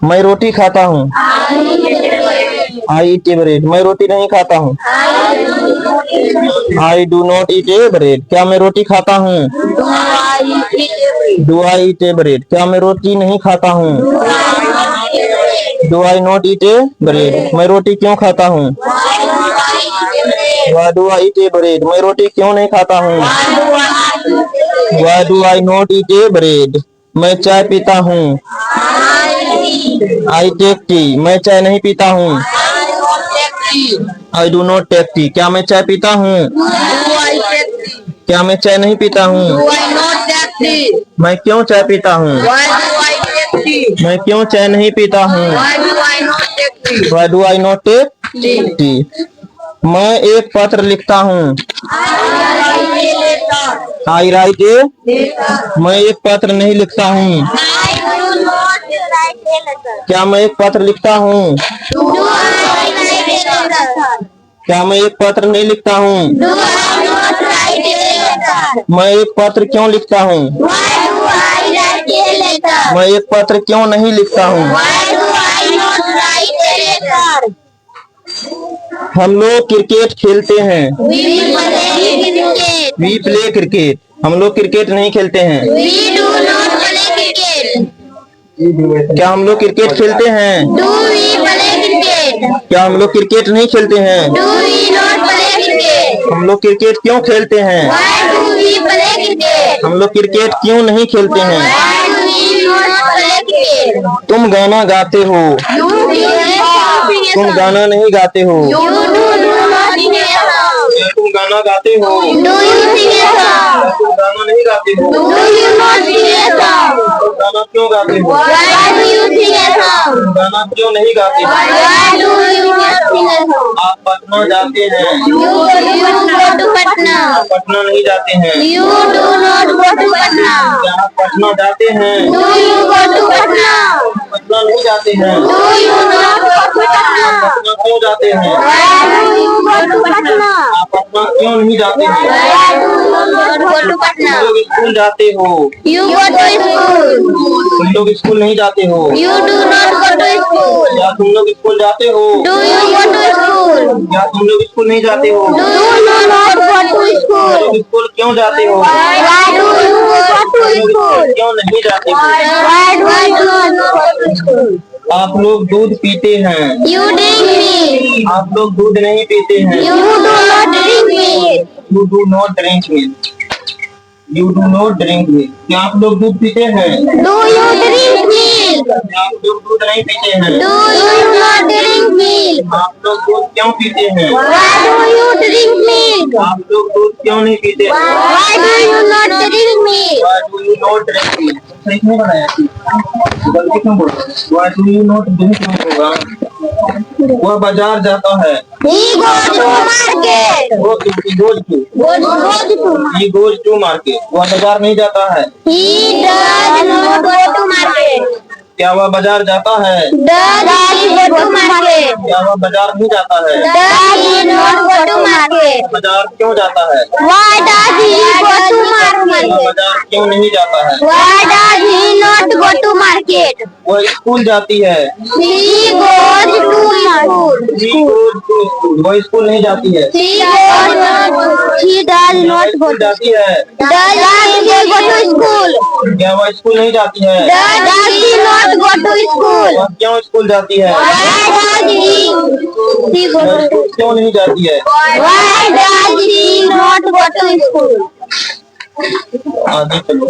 मैं रोटी खाता हूँ। आई ईट ए ब्रेड। मैं रोटी नहीं खाता हूँ। I do not eat A bread. क्या मैं रोटी खाता हूँ? Do I eat A bread. क्या मैं रोटी नहीं खाता हूँ? Do I not eat A bread. मैं रोटी क्यों खाता हूँ? Why do I eat A bread. मैं रोटी क्यों नहीं खाता हूँ? Why do I not eat A bread. मैं चाय पीता हूँ। I take tea. मैं चाय नहीं पीता हूँ। I do not take tea. क्या मैं चाय पीता हूँ? क्या मैं चाय नहीं पीता हूँ? मैं क्यों चाय पीता हूँ? मैं क्यों चाय नहीं पीता हूँ? Why do I not take tea. मैं एक पत्र लिखता हूँ। I write a. मैं एक पत्र नहीं लिखता हूँ। क्या मैं एक पत्र लिखता हूँ? क्या मैं एक पत्र नहीं लिखता हूँ? मैं एक पत्र क्यों लिखता हूँ? मैं एक पत्र क्यों नहीं लिखता हूँ? हम लोग क्रिकेट खेलते हैं। We play cricket. हम लोग क्रिकेट नहीं खेलते हैं। क्या हम लोग क्रिकेट खेलते हैं? क्या हम लोग क्रिकेट नहीं खेलते हैं? हम लोग क्रिकेट क्यों खेलते हैं? हम लोग क्रिकेट क्यों नहीं खेलते हैं? तुम गाना गाते हो। तुम गाना नहीं गाते हो। तुम गाना गाते हो। तुम गाना नहीं गाते हो। तुम गाना क्यों गाते हो? तुम गाना क्यों नहीं गाते हो? आप पटना जाते हैं। आप पटना नहीं जाते हैं। क्या आप पटना जाते हैं? पटना नहीं जाते हैं। पटना क्यों जाते हैं? आप पटना क्यों नहीं जाते हैं? तुम लोग स्कूल जाते हो। तुम लोग स्कूल नहीं जाते हो। क्या तुम लोग स्कूल जाते हो? क्या तुम लोग स्कूल नहीं जाते हो? स्कूल क्यों जाते हो? क्यों नहीं जाते हो? आप लोग दूध पीते हैं। आप लोग दूध नहीं पीते हैं। You do not drink milk. You do not drink milk. क्या आप लोग दूध पीते हैं? Do you drink milk? क्या आप लोग दूध नहीं पीते हैं? Do you not drink milk? आप लोग दूध क्यों पीते हैं? Why do you drink milk? आप लोग दूध क्यों नहीं पीते? Why do you not drink milk? Why do you not drink milk? सही नहीं बनाया। गलती क्यों बोल रहे? Why do you not drink milk होगा? वह बाजार जाता है। He goes to market. He goes to market. वह बाजार नहीं जाता है। He does not go to market. क्या वह बाजार जाता है? Does he go to market? क्या वह बाजार नहीं जाता है? Does he not go to market? बाजार क्यों जाता है? Why does he go to market? बाजार क्यों नहीं जाता है? Why does he not go to market? वह स्कूल जाती है। She goes to school. She goes to school. वह स्कूल नहीं जाती है। She does not go जाती है। Does she go to school? क्या वह स्कूल नहीं जाती है? Does she not go to school? वह क्यों स्कूल जाती है? Why does she go to school? क्यों नहीं जाती है? Why does she not go to school? आगे चलो।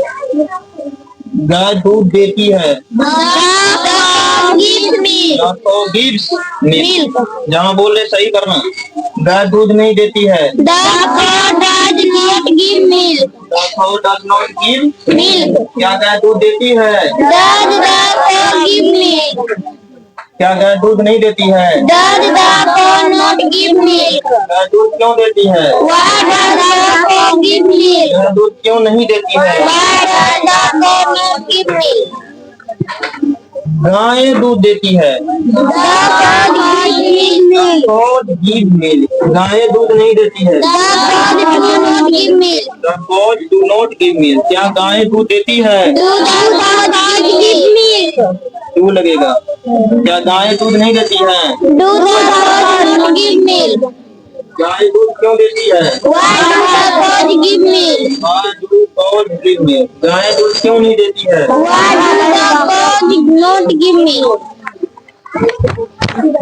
गाय दूध देती है। gives milk. जहाँ बोल रहे सही करना। गाय दूध नहीं देती है। The cow does not give milk. The cow does not give milk. क्या गाय दूध देती है? Does the cow give milk? क्या गाय दूध नहीं देती है? Does the cow not give milk? गाय दूध क्यों देती है? Why does the cow give milk? गाय दूध क्यों नहीं देती है? Why does the cow not give milk? गाय दूध देती है। give milk. गाय दूध नहीं देती है। The cows do not give milk. क्या गाय दूध देती है? टू लगेगा। क्या गाय दूध नहीं देती है? गाय दूध क्यों देती है? गाय दूध क्यों नहीं देती है?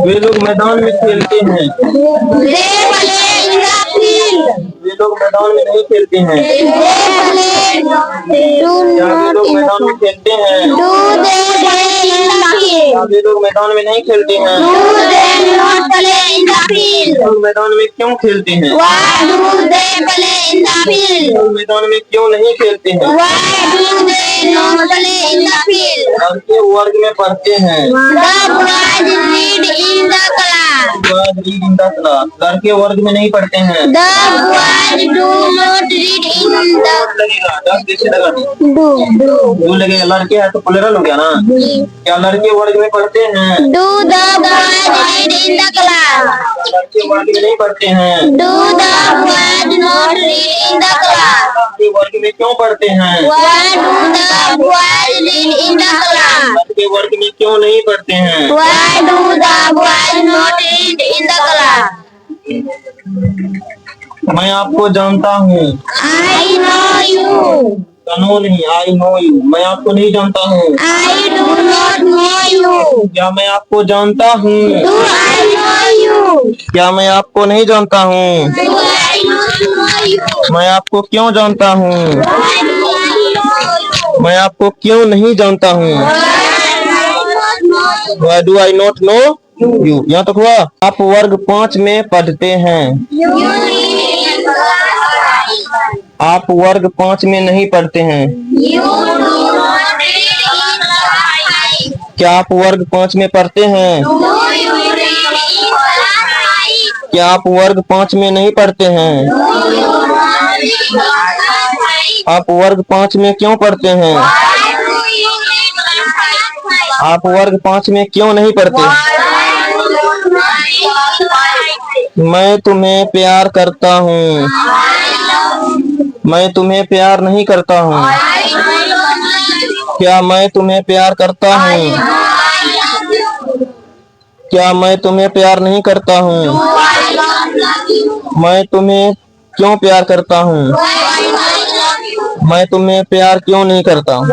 वे लोग मैदान में खेलते हैं। वे लोग मैदान में नहीं खेलते हैं। क्या वे लोग मैदान में खेलते हैं? क्या वे लोग मैदान में नहीं खेलते हैं? लोग मैदान में क्यों खेलते हैं? लोग मैदान में क्यों नहीं खेलते हैं? लड़के वर्ग में पढ़ते हैं। लड़के वर्ग में नहीं पढ़ते हैं। डू लगेगा। लड़के है तो प्लुरल हो गया ना। क्या लड़के वर्ग में पढ़ते हैं? लड़के वर्ग में नहीं पढ़ते हैं। लड़के वर्ग में क्यों पढ़ते हैं? लड़के वर्ग में क्यों नहीं पढ़ते हैं? मैं आपको जानता हूँ। नो नहीं, आई नो यू। मैं आपको नहीं जानता हूँ। क्या मैं आपको जानता हूँ? क्या मैं आपको नहीं जानता हूँ? मैं आपको क्यों जानता हूँ? मैं आपको क्यों नहीं जानता हूँ? Why do I not know you? यहाँ तक हुआ। आप वर्ग 5 में पढ़ते हैं। आप वर्ग 5 में नहीं पढ़ते हैं। क्या आप वर्ग 5 में पढ़ते हैं? क्या आप वर्ग 5 में नहीं पढ़ते हैं? आप वर्ग 5 में क्यों पढ़ते हैं? आप वर्ग 5 में क्यों नहीं पढ़ते? मैं तुम्हें प्यार करता हूँ। मैं तुम्हें प्यार नहीं करता हूँ। क्या मैं तुम्हें प्यार करता हूँ? क्या मैं तुम्हें प्यार नहीं करता हूँ? मैं तुम्हें क्यों प्यार करता हूँ? मैं तुम्हें प्यार क्यों नहीं करता हूँ?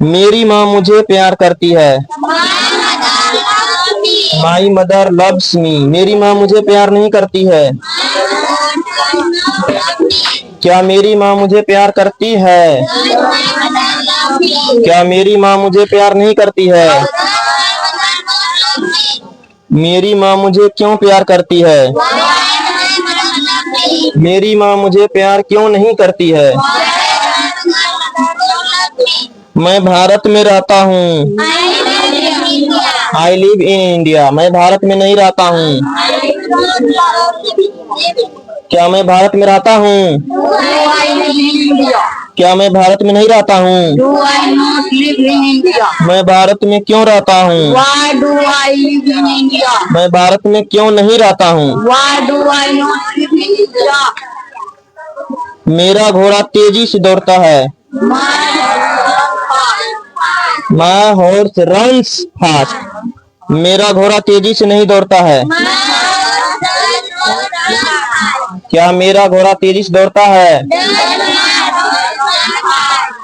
मेरी माँ मुझे प्यार करती है। My mother loves me. मेरी माँ मुझे प्यार नहीं करती है। क्या मेरी माँ मुझे प्यार करती है? क्या मेरी माँ मुझे प्यार नहीं करती है? मेरी माँ मुझे क्यों प्यार करती है? मेरी माँ मुझे प्यार क्यों नहीं करती है? मैं भारत में रहता हूँ। I live in India. मैं भारत में नहीं रहता हूँ। क्या मैं भारत में रहता हूँ? क्या मैं भारत में नहीं रहता हूँ? मैं भारत में क्यों रहता हूँ? मैं भारत में क्यों नहीं रहता हूँ? मेरा घोड़ा तेजी से दौड़ता है। My horse runs fast. मेरा घोड़ा तेजी से नहीं दौड़ता है। क्या मेरा घोड़ा तेजी से दौड़ता है?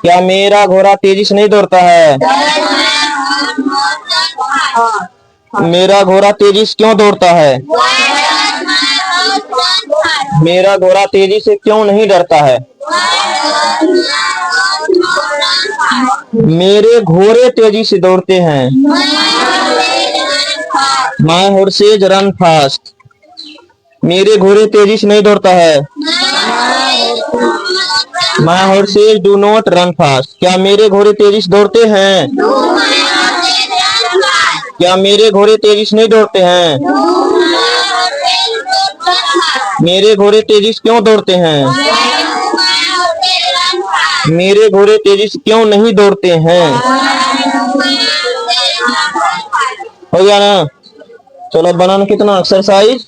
क्या मेरा घोड़ा तेजी से नहीं दौड़ता है? मेरा घोड़ा तेजी से क्यों दौड़ता है? मेरा घोड़ा तेजी से क्यों नहीं डरता है? मेरे घोड़े तेजी से दौड़ते हैं। My horse's run fast. मेरे घोड़े तेजी से नहीं दौड़ता है। My horse's do not run fast. क्या मेरे घोड़े तेजी से दौड़ते हैं? क्या मेरे घोड़े तेजी से नहीं दौड़ते हैं? मेरे घोड़े तेजी से क्यों दौड़ते हैं? मेरे घोड़े तेजी से क्यों नहीं दौड़ते हैं? हो गया ना? चलो बनाना कितना एक्सरसाइज